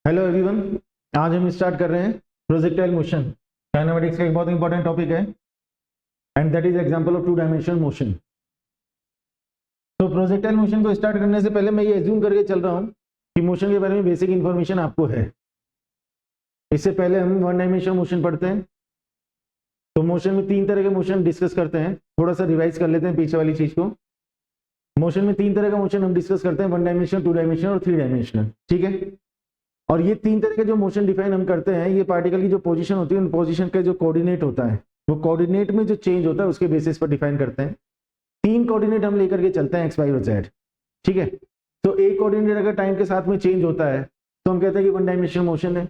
Hello everyone, आज हम start कर रहे हैं प्रोजेक्टाइल मोशन। काइनेमेटिक्स का एक बहुत इंपॉर्टेंट टॉपिक है and that is example of two dimensional motion. तो प्रोजेक्टाइल मोशन को स्टार्ट करने से पहले मैं ये एज्यूम करके चल रहा हूँ कि मोशन के बारे में बेसिक इंफॉर्मेशन आपको है। इससे पहले हम वन डायमेंशनल मोशन पढ़ते हैं। तो मोशन में तीन तरह के मोशन डिस्कस करते हैं। थोड़ा सा रिवाइज कर लेते हैं पीछे वाली चीज को। मोशन में तीन तरह का मोशन हम डिस्कस करते हैं, वन डायमेंशनल, टू डायमेंशनल और थ्री डायमेंशनल। ठीक है। और ये तीन तरह के जो मोशन डिफाइन हम करते हैं, ये पार्टिकल की जो पोजीशन होती है उन पोजीशन का जो कोऑर्डिनेट होता है, वो कोऑर्डिनेट में जो चेंज होता है उसके बेसिस पर डिफाइन करते हैं। तीन कोऑर्डिनेट हम लेकर के चलते हैं, एक्स, वाई और जेड। ठीक है। तो एक कोऑर्डिनेट अगर टाइम के साथ में चेंज होता है तो हम कहते हैं कि वन डायमेंशनल मोशन है।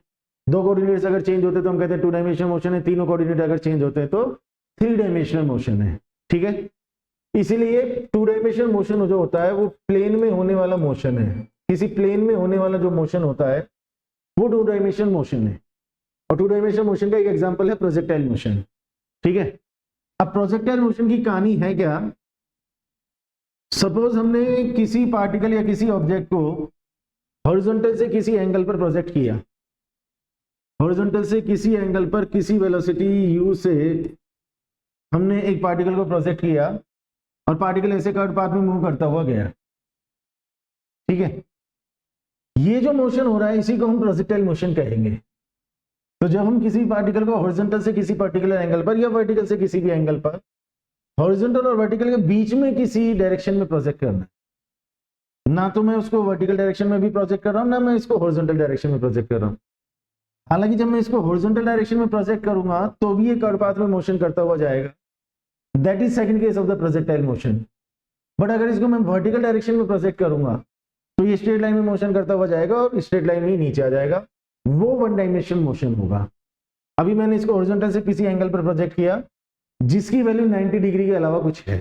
दो कोऑर्डिनेट्स अगर चेंज होते हैं तो हम कहते हैं टू डायमेंशनल मोशन है। तीनों कोऑर्डिनेट अगर चेंज होते हैं तो थ्री डायमेंशनल मोशन है। ठीक है। इसीलिए टू डायमेंशनल मोशन जो होता है वो प्लेन में होने वाला मोशन है। किसी प्लेन में होने वाला जो मोशन होता है वो टू डायमेंशनल मोशन है। और टू डायमेंशनल मोशन का एक एग्जांपल है प्रोजेक्टाइल मोशन। ठीक है। अब प्रोजेक्टाइल मोशन की कहानी है क्या? सपोज हमने किसी पार्टिकल या किसी ऑब्जेक्ट को हॉरिजॉन्टल से किसी एंगल पर प्रोजेक्ट किया। हॉरिजॉन्टल से किसी एंगल पर किसी वेलोसिटी u से हमने एक पार्टिकल को प्रोजेक्ट किया और पार्टिकल ऐसे कर्व पाथ में मूव करता हुआ गया। ठीक है। ये जो मोशन हो रहा है इसी को हम प्रोजेक्टाइल मोशन कहेंगे। तो जब हम किसी पार्टिकल को हॉरिजॉन्टल से किसी पर्टिकुलर एंगल पर या वर्टिकल से किसी भी एंगल पर, हॉरिजॉन्टल और वर्टिकल के बीच में किसी डायरेक्शन में प्रोजेक्ट करना है, ना तो मैं उसको वर्टिकल डायरेक्शन में भी प्रोजेक्ट कर रहा हूं, ना मैं इसको हॉरिजॉन्टल डायरेक्शन में प्रोजेक्ट कर रहा हूं। हालांकि जब मैं इसको हॉरिजॉन्टल डायरेक्शन में प्रोजेक्ट करूंगा तो भी ये कर्व पाथ में मोशन करता हुआ जाएगा। That is second case of the projectile motion. But अगर इसको मैं वर्टिकल डायरेक्शन में प्रोजेक्ट करूंगा तो ये स्ट्रेट लाइन में मोशन करता हुआ जाएगा और स्ट्रेट लाइन में ही नीचे आ जाएगा। वो वन डायमेंशनल मोशन होगा। अभी मैंने इसको हॉरिजॉन्टल से किसी एंगल पर प्रोजेक्ट किया जिसकी वैल्यू 90 डिग्री के अलावा कुछ है।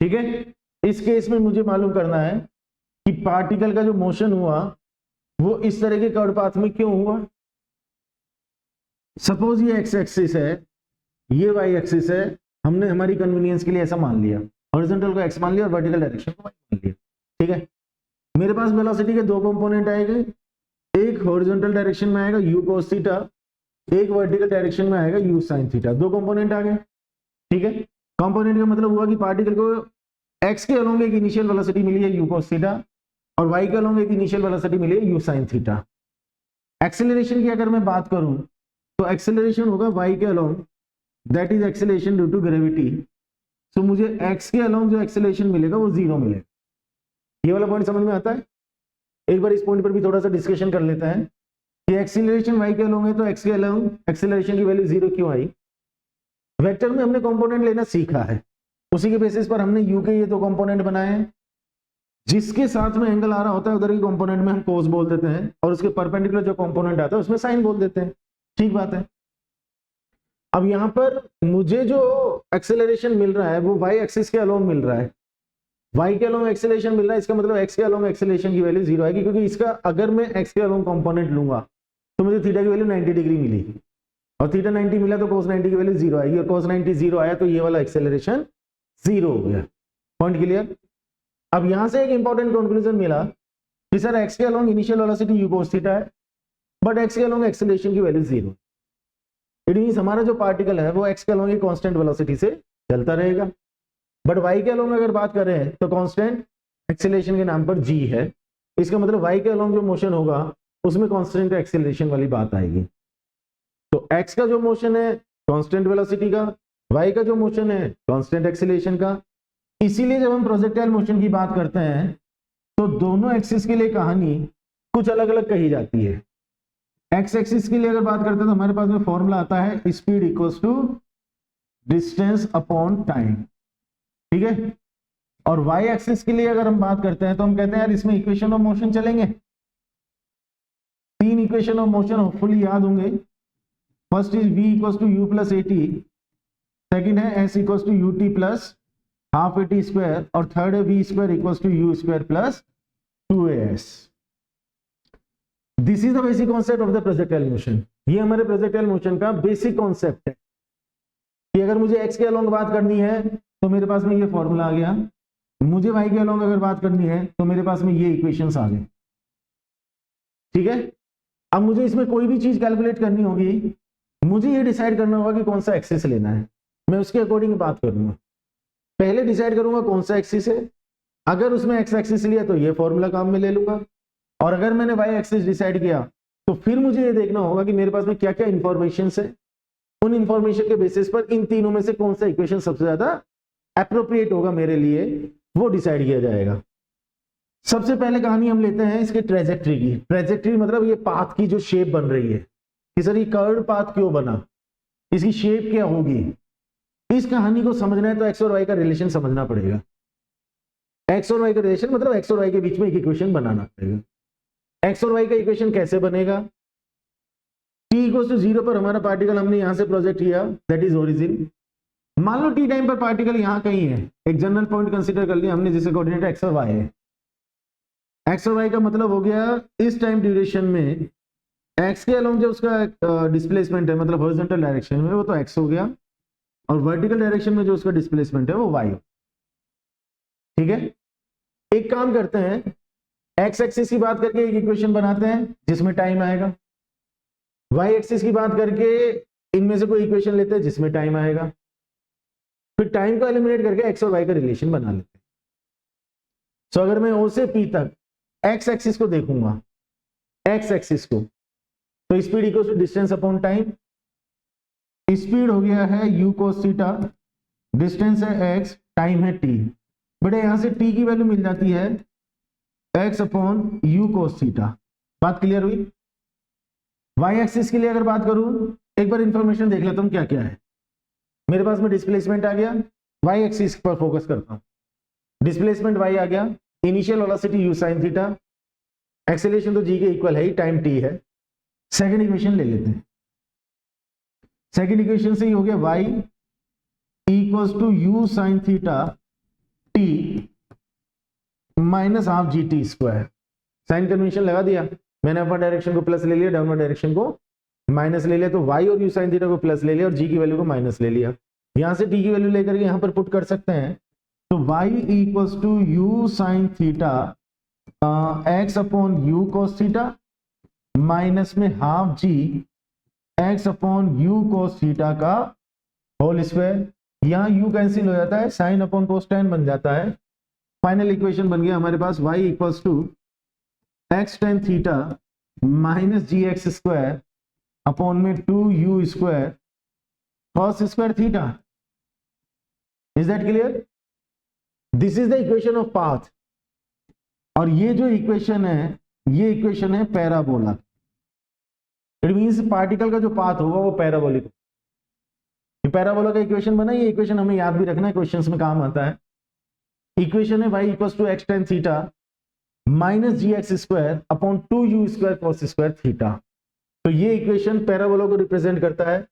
ठीक है। इस केस में मुझे मालूम करना है कि पार्टिकल का जो मोशन हुआ वो इस तरह के कर्व पाथ में क्यों हुआ। सपोज ये एक्स एक्सिस है, ये वाई एक्सिस है। हमने हमारी कन्वीनियंस के लिए ऐसा मान लिया, हॉरिजॉन्टल को एक्स मान लिया और वर्टिकल डायरेक्शन को वाई मान लिया। ठीक है। मेरे पास वेलोसिटी के दो कंपोनेंट आएंगे, एक हॉरिजॉन्टल डायरेक्शन में आएगा u cos थीटा, एक वर्टिकल डायरेक्शन में आएगा u sin थीटा। दो कंपोनेंट आ गए। ठीक है। कंपोनेंट का मतलब हुआ कि पार्टिकल को x के अलोंग एक इनिशियल वेलोसिटी मिली है u cos थीटा और y के अलोंग एक इनिशियल वेलोसिटी मिली है u sin थीटा। एक्सेलरेशन की अगर मैं बात करूं तो एक्सेलरेशन होगा y के along, that is acceleration due to gravity. तो मुझे x के अलोंग जो एक्सेलरेशन मिलेगा वो जीरो मिलेगा। ये वाला पॉइंट समझ में आता है? एक बार इस पॉइंट पर भी थोड़ा सा डिस्कशन कर लेते हैं कि एक्सीलरेशन y के अलोंग है तो x के अलोंग एक्सीलरेशन की वैल्यू जीरो क्यों आई। वेक्टर में हमने कंपोनेंट लेना सीखा है, उसी के बेसिस पर हमने u के ये दो कंपोनेंट बनाए हैं। जिसके साथ में एंगल आ रहा होता है उधर के कंपोनेंट में हम कोस बोल देते हैं और उसके परपेंडिकुलर जो कंपोनेंट आता है उसमें साइन बोल देते हैं। ठीक बात है। अब यहां पर मुझे जो एक्सेलरेशन मिल रहा है वो y एक्सिस के अलोंग मिल रहा है, y के अलोंग एक्सेलरेशन मिल रहा है। इसका मतलब x के अलोंग एक्सेलरेशन की वैल्यू जीरो आएगी, क्योंकि इसका अगर मैं x के अलोंग कंपोनेंट लूंगा तो मुझे थीटा की वैल्यू 90 डिग्री मिली और थीटा 90 मिला तो cos 90 की वैल्यू जीरो आएगी और cos 90 जीरो आया तो ये वाला एक्सेलरेशन जीरो हो गया। Point clear? अब यहां से एक इंपॉर्टेंट कंक्लूजन मिला कि सर x के along initial velocity u cos theta है बट x के अलोंग एक्सेलरेशन की वैल्यू जीरो। इट मींस हमारा जो पार्टिकल है वो x के अलोंग एक कांस्टेंट वेलोसिटी से चलता रहेगा। बट y के अलोंग अगर बात करें तो कांस्टेंट एक्सेलरेशन के नाम पर g है। इसका मतलब y के अलोंग जो मोशन होगा उसमें कांस्टेंट एक्सेलरेशन वाली बात आएगी। तो x का जो मोशन है कांस्टेंट वेलोसिटी का, y का जो मोशन है कांस्टेंट एक्सेलरेशन का। इसीलिए जब हम प्रोजेक्टाइल मोशन की बात करते हैं तो दोनों एक्सिस के लिए कहानी कुछ अलग अलग कही जाती है। एक्स एक्सिस के लिए अगर बात करते हैं तो हमारे पास में फॉर्मूला आता है speed equals to distance upon time. ठीक है। और y एक्सिस के लिए अगर हम बात करते हैं तो हम कहते हैं यार इसमें इक्वेशन ऑफ मोशन चलेंगे। तीन इक्वेशन ऑफ मोशन होपफुली याद होंगे। First is v equals to u plus at, second है s equals to ut plus half at square और थर्ड है v square equals to u square plus 2as। This is the basic concept of the projectile motion. ये हमारे projectile motion का basic concept है कि अगर मुझे x के अलोंग बात करनी है तो मेरे पास में ये फॉर्मूला आ गया, मुझे y के अलोंग अगर बात करनी है तो मेरे पास में ये इक्वेशंस आ गए। ठीक है। अब मुझे इसमें कोई भी चीज कैलकुलेट करनी होगी, मुझे ये डिसाइड करना होगा कि कौन सा एक्सिस लेना है, मैं उसके अकॉर्डिंग बात करूंगा। पहले डिसाइड करूंगा कौन सा एक्सिस है, अगर उसमें एक्स एक्सिस लिया तो ये फॉर्मूला काम में ले लूंगा, और अगर मैंने वाई एक्सिस डिसाइड किया तो फिर मुझे ये देखना होगा कि मेरे पास में क्या क्या इंफॉर्मेशन है, उन इंफॉर्मेशन के बेसिस पर इन तीनों में से कौन सा इक्वेशन सबसे ज्यादा एप्रोप्रिएट होगा मेरे लिए, वो डिसाइड किया जाएगा। सबसे पहले कहानी हम लेते हैं इसके ट्रेजेक्ट्री की। ट्रेजेक्ट्री मतलब ये पाथ की जो शेप बन रही है कि सर ये कर्व पाथ क्यों बना, इसकी शेप क्या होगी, इस कहानी को समझना है तो एक्स और वाई का रिलेशन समझना पड़ेगा। एक्स और वाई का रिलेशन मतलब एक्स और वाई के बीच में एक इक्वेशन बनाना पड़ेगा। एक्स और वाई का इक्वेशन कैसे बनेगा, t इक्वल टू 0 पर हमारा पार्टिकल हमने यहां से प्रोजेक्ट किया, दैट इज ओरिजिन। मान लो t टाइम पर पार्टिकल यहां कहीं है, एक जनरल पॉइंट कंसीडर कर लिया हमने जिससे कोऑर्डिनेट एक्स और वाई है। एक्स और वाई का मतलब हो गया इस टाइम ड्यूरेशन में एक्स के अलोंग जो उसका डिस्प्लेसमेंट है मतलब हॉरिजॉन्टल डायरेक्शन में वो तो एक्स हो गया, और वर्टिकल डायरेक्शन में जो उसका डिस्प्लेसमेंट है वो वाई हो। ठीक है, एक काम करते हैं, एक्स एक्सिस की बात करके एक इक्वेशन बनाते हैं जिसमें टाइम आएगा, वाई एक्सिस की बात करके इनमें से कोई इक्वेशन लेते हैं जिसमें टाइम आएगा, फिर टाइम को एलिमिनेट करके एक्स और वाई का रिलेशन बना लेते हैं। सो अगर मैं ओ से पी तक एक्स एक्सिस को देखूंगा, एक्स एक्सिस को, तो speed equal to distance upon time. Speed हो गया है u cos थीटा, डिस्टेंस है x, टाइम है t। बटे यहां से t की वैल्यू मिल जाती है x upon u cos theta. बात क्लियर हुई। y एक्सिस के लिए अगर बात करूं, एक बार इंफॉर्मेशन देख लेता हूं क्या क्या है। मेरे पास में डिस्प्लेसमेंट आ गया, y एक्सिस पर फोकस करता हूं, डिस्प्लेसमेंट y आ गया, initial velocity u sin theta, acceleration तो g के इक्वल है ही, टाइम t है। सेकंड इक्वेशन ले लेते हैं, सेकंड इक्वेशन से ही हो गया y equals to u sin theta t minus half g t square. Sign convention लगा दिया, मैंने अपर डायरेक्शन को प्लस ले लिया, डाउनवर्ड डायरेक्शन को माइनस ले लिया, तो y और u sin थीटा को प्लस ले लिया और g की वैल्यू को माइनस ले लिया। यहां से t की वैल्यू लेकर के यहां पर पुट कर सकते हैं, तो y equals to u sin theta x upon u cos theta minus में half g x upon u cos theta का होल स्क्वायर। यहां u कैंसिल हो जाता है, साइन अपॉन कोस tan बन जाता है। फाइनल इक्वेशन बन गया हमारे पास y equals to x tan theta minus g x square upon में 2u square cos square theta. Is that clear? This is the equation of path, और ये जो इक्वेशन है ये इक्वेशन है पैराबोला। इट मींस पार्टिकल का जो path होगा वो पैराबोलिक। पैराबोला का इक्वेशन बना, ये इक्वेशन हमें याद भी रखना है, क्वेश्चंस में काम आता है। इक्वेशन है y equals to x tan theta minus g x square upon 2u square cos square theta. तो ये इक्वेशन पैराबोला को रिप्रेजेंट करता है,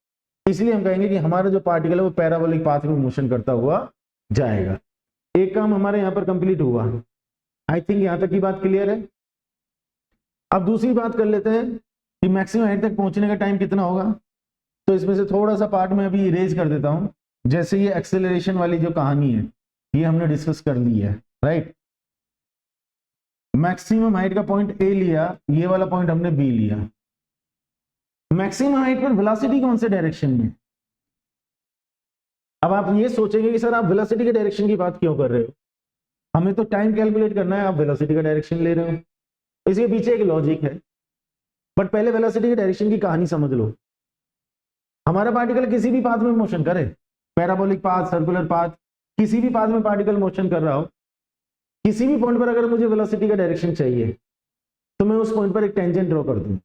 इसलिए हम कहेंगे कि हमारा जो पार्टिकल है वो पैराबोलिक पाथ में मोशन करता हुआ जाएगा। एक काम हमारे यहां पर कंप्लीट हुआ, आई थिंक यहां तक की बात क्लियर है। अब दूसरी बात कर लेते हैं कि मैक्सिमम हाइट तक पहुंचने का टाइम कितना होगा। तो इसमें से थोड़ा सा पार्ट में अभी इरेज कर देता हूं। जैसे ये एक्सेलरेशन वाली जो कहानी है ये हमने डिस्कस कर ली है, राइट। मैक्सिमम हाइट का पॉइंट ए लिया, ये वाला पॉइंट हमने बी लिया। मैक्सिमम हाइट पर वेलोसिटी कौन से डायरेक्शन में? अब आप ये सोचेंगे कि सर आप वेलोसिटी के डायरेक्शन की बात क्यों कर रहे हो, हमें तो टाइम कैलकुलेट करना है, आप वेलोसिटी का डायरेक्शन ले रहे हो। इसके पीछे एक लॉजिक है, बट पहले वेलोसिटी के डायरेक्शन की कहानी समझ लो। हमारा पार्टिकल किसी भी पाथ में मोशन करे, पैराबोलिक पाथ, सर्कुलर पाथ, किसी भी पाथ में पार्टिकल मोशन कर रहा हो, किसी भी पॉइंट पर अगर मुझे वेलोसिटी का डायरेक्शन चाहिए तो मैं उस पॉइंट पर एक टेंजेंट ड्रॉ कर दूं,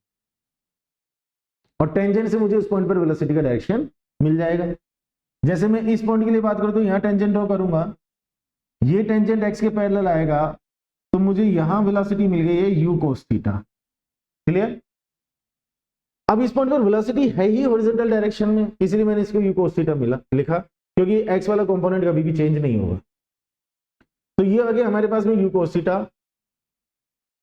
और टेंजेंट से मुझे उस पॉइंट पर वेलोसिटी का डायरेक्शन मिल जाएगा। जैसे मैं इस पॉइंट के लिए बात करूं तो यहां टेंजेंट ड्रॉ करूंगा, ये टेंजेंट एक्स के पैरेलल आएगा, तो मुझे यहां वेलोसिटी मिल गई है u cos थीटा। क्लियर? अब इस पॉइंट पर वेलोसिटी है ही हॉरिजॉन्टल डायरेक्शन में, इसलिए मैंने इसको u cos थीटा लिखा, क्योंकि x वाला कंपोनेंट कभी भी चेंज नहीं होगा। तो ये आ गया हमारे पास में u cos theta.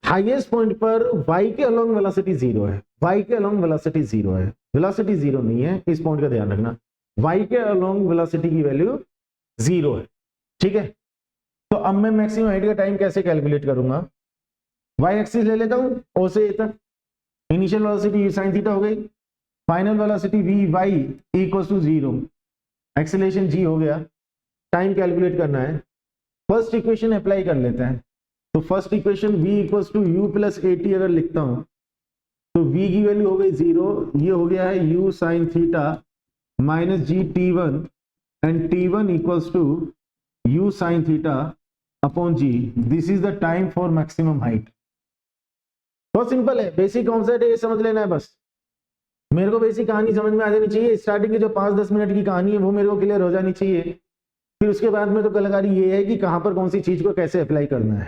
Highest point पर y के अलोंग वेलोसिटी 0 है, y के अलोंग वेलोसिटी 0 है, वेलोसिटी 0 नहीं है, इस पॉइंट का ध्यान रखना। y के अलोंग वेलोसिटी की वैल्यू 0 है, ठीक है। तो अब मैं मैक्सिमम हाइट का टाइम कैसे कैलकुलेट करूंगा? y एक्सिस ले लेता हूं o से a तक, initial velocity u sin theta हो गई, final velocity vy equal to 0, acceleration g हो गया, टाइम कैलकुलेट करना है। फर्स्ट इक्वेशन अप्लाई कर लेते हैं। तो first equation v equal to u plus at अगर लिखता हूं तो v की वैल्यू हो गई 0, ये हो गया है u sin theta minus g t1 and t1 equals to u sin theta upon g। This is the time for maximum height. बहुत सिंपल है, बेसिक कॉन्सेप्ट है, ये समझ लेना है बस। मेरे को बेसिक कहानी समझ में आ जानी चाहिए, स्टार्टिंग की जो 5-10 मिनट की कहानी है वो मेरे को क्लियर हो जानी चाहिए। फिर उसके बाद में तो कलाकारी ये है कि कहां पर कौन सी चीज को कैसे अप्लाई करना है,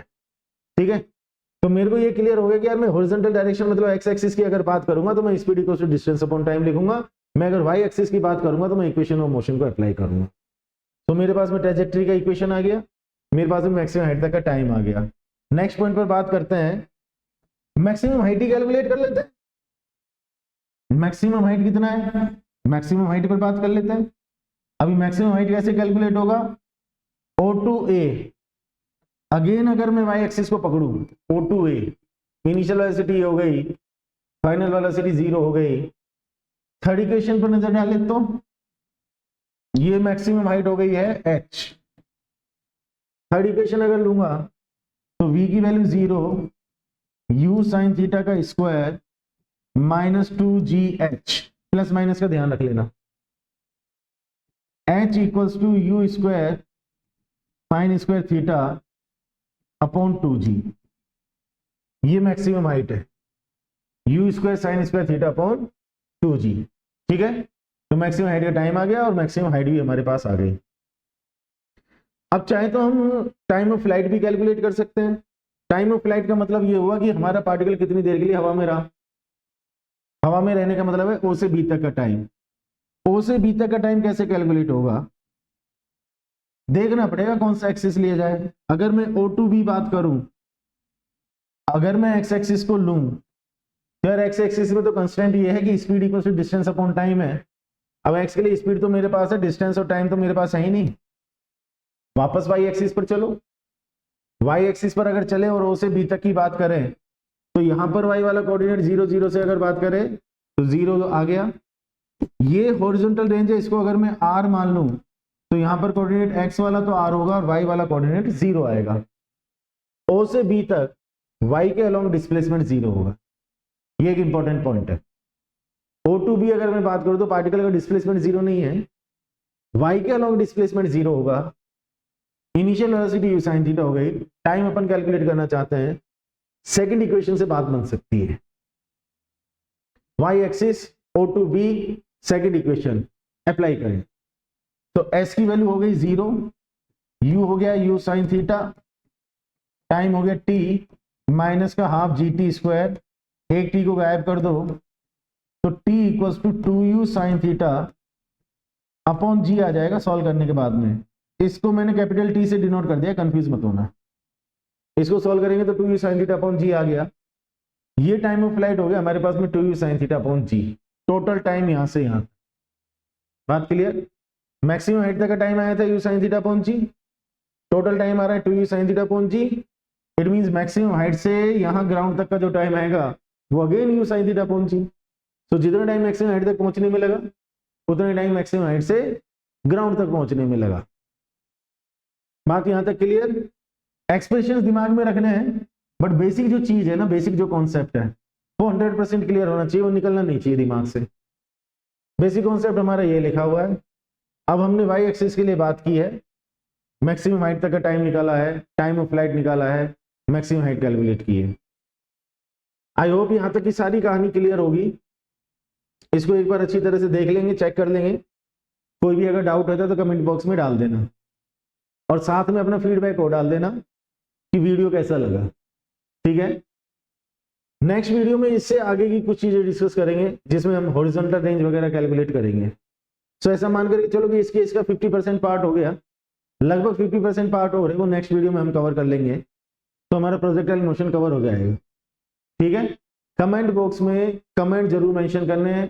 ठीक है। तो मेरे को ये क्लियर हो गया कि यार मैं हॉरिजॉन्टल डायरेक्शन मतलब एक्स एक्सिस की अगर बात करूंगा तो मैं speed equals to distance upon time लिखूंगा। मैं अगर वाई एक्सिस की बात करूंगा तो मैं इक्वेशन ऑफ मोशन को अप्लाई करूंगा। तो मेरे पास में ट्रेजेक्टरी का इक्वेशन आ गया, मेरे पास में मैक्सिमम हाइट तक का टाइम आ गया। नेक्स्ट पॉइंट पर बात करते हैं, मैक्सिमम हाइट ही कैलकुलेट कर लेते हैं। मैक्सिमम हाइट कितना है, मैक्सिमम हाइट पर बात कर लेते हैं। अभी मैक्सिमम हाइट कैसे कैलकुलेट होगा, O टू A। अगेन अगर मैं y एक्सिस को पकड़ूं, O to A, initial velocity हो गई, फाइनल वेलोसिटी 0 हो गई। थर्ड इक्वेशन पर नजर डालें तो ये मैक्सिमम हाइट हो गई है h। थर्ड इक्वेशन अगर लूंगा तो v की वैल्यू 0, u sin थीटा का square minus 2gh, plus minus का ध्यान रख लेना, h equals to u square sine square theta upon 2g। ये मैक्सिमम हाइट है, u square sine square theta upon 2g, ठीक है। तो मैक्सिमम हाइट का टाइम आ गया और मैक्सिमम हाइट भी हमारे पास आ गई। अब चाहे तो हम टाइम ऑफ फ्लाइट भी कैलकुलेट कर सकते हैं। टाइम ऑफ फ्लाइट का मतलब ये हुआ कि हमारा पार्टिकल कितनी देर के लिए हवा में रहा। हवा में रहने का मतलब है O से B तक का टाइम। O से B तक का टाइम कैसे कैलकुलेट होगा, देखना पड़ेगा कौन सा एक्सिस लिया जाए। अगर मैं O टू B बात करूं, अगर मैं एक्स एक्सिस को लूं तो यार एक्स एक्सिस में तो कांस्टेंट ये है कि speed equal to distance upon time है। अब एक्स के लिए स्पीड तो मेरे पास है, डिस्टेंस और टाइम तो मेरे पास है ही नहीं। वापस वाई एक्सिस पर चलो, वाई एक्सिस पर अगर चले और O से B तक की बात करें तो यहां पर वाई वाला कोऑर्डिनेट 0 0 से अगर बात करें तो 0 आ गया। ये हॉरिजॉन्टल रेंज है, इसको अगर मैं r मान लूं तो यहां पर कोऑर्डिनेट x वाला तो r होगा और y वाला कोऑर्डिनेट 0 आएगा। O से B तक y के अलोंग डिस्प्लेसमेंट 0 होगा, ये एक इंपॉर्टेंट पॉइंट है। O टू B अगर मैं बात करूं तो पार्टिकल का डिस्प्लेसमेंट 0 नहीं है, y के अलोंग डिस्प्लेसमेंट 0 होगा। Initial velocity u sin theta हो गई। टाइम अपन कैलकुलेट करना चाहते हैं, सेकंड इक्वेशन से बात बन सकती है, y axis O to B, second equation apply करें तो s की वैल्यू हो गई 0, u हो गया u sin थीटा, टाइम हो गया t माइनस का हाफ gt स्क्वायर, एक t को गायब कर दो तो t equals to 2u sin theta upon g आ जाएगा सॉल्व करने के बाद में। इसको मैंने कैपिटल T से डिनोट कर दिया, कंफ्यूज मत होना। इसको सॉल्व करेंगे तो 2u sin theta upon g आ गया। ये टाइम ऑफ फ्लाइट हो गया हमारे पास में 2u sin theta upon g। Total time यहां से यहां, बात क्लियर। मैक्सिमम हाइट तक का टाइम आया था u sin theta upon g, total time आ रहा है 2u sin theta upon g। It means maximum height से यहां ग्राउंड तक का जो टाइम आएगा वो again u sin theta upon g। तो जितना टाइम मैक्सिमम हाइट तक पहुंचने में लगा उतना टाइम मैक्सिमम हाइट से ग्राउंड तक पहुंचने में लगा। बात यहां तक क्लियर। एक्सप्रेशंस दिमाग में रखने हैं बट बेसिक जो चीज है ना, बेसिक जो कॉन्सेप्ट है वो 100% क्लियर होना चाहिए, वो निकलना नहीं चाहिए दिमाग से। बेसिक कॉन्सेप्ट हमारा ये लिखा हुआ है। अब हमने वाई एक्सिस के लिए बात की है, मैक्सिमम हाइट तक का टाइम निकाला है, टाइम ऑफ फ्लाइट निकाला है, मैक्सिमम हाइट कैलकुलेट की है। आई होप यहां तक की सारी कहानी क्लियर होगी। इसको एक बार अच्छी तरह से देख लेंगे, चेक कर लेंगे। कोई भी अगर डाउट होता है तो कमेंट बॉक्स में डाल देना और साथ में अपना फीडबैक हो डाल देना कि वीडियो कैसा लगा, ठीक है। नेक्स्ट वीडियो में इससे आगे की कुछ चीजें डिस्कस करेंगे जिसमें हम हॉरिजॉन्टल रेंज वगैरह कैलकुलेट करेंगे। सो ऐसा मान करके चलो कि इसका 50% पार्ट हो गया, लगभग 50% पार्ट हो रहे वो नेक्स्ट वीडियो में हम कवर कर लेंगे, तो हमारा प्रोजेक्टाइल मोशन कवर हो जाएगा, ठीक है। कमेंट बॉक्स में कमेंट जरूर मेंशन करने हैं,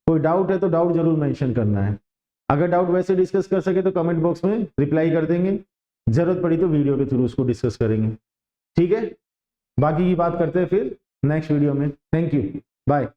कोई डाउट है तो डाउट जरूर मेंशन करना है। अगर डाउट वैसे डिस्कस कर सके तो कमेंट बॉक्स में रिप्लाई कर देंगे, जरूरत पड़ी तो वीडियो के थ्रू उसको डिस्कस करेंगे, ठीक है। बाकी की बात करते हैं फिर नेक्स्ट वीडियो में। Thank you. बाय।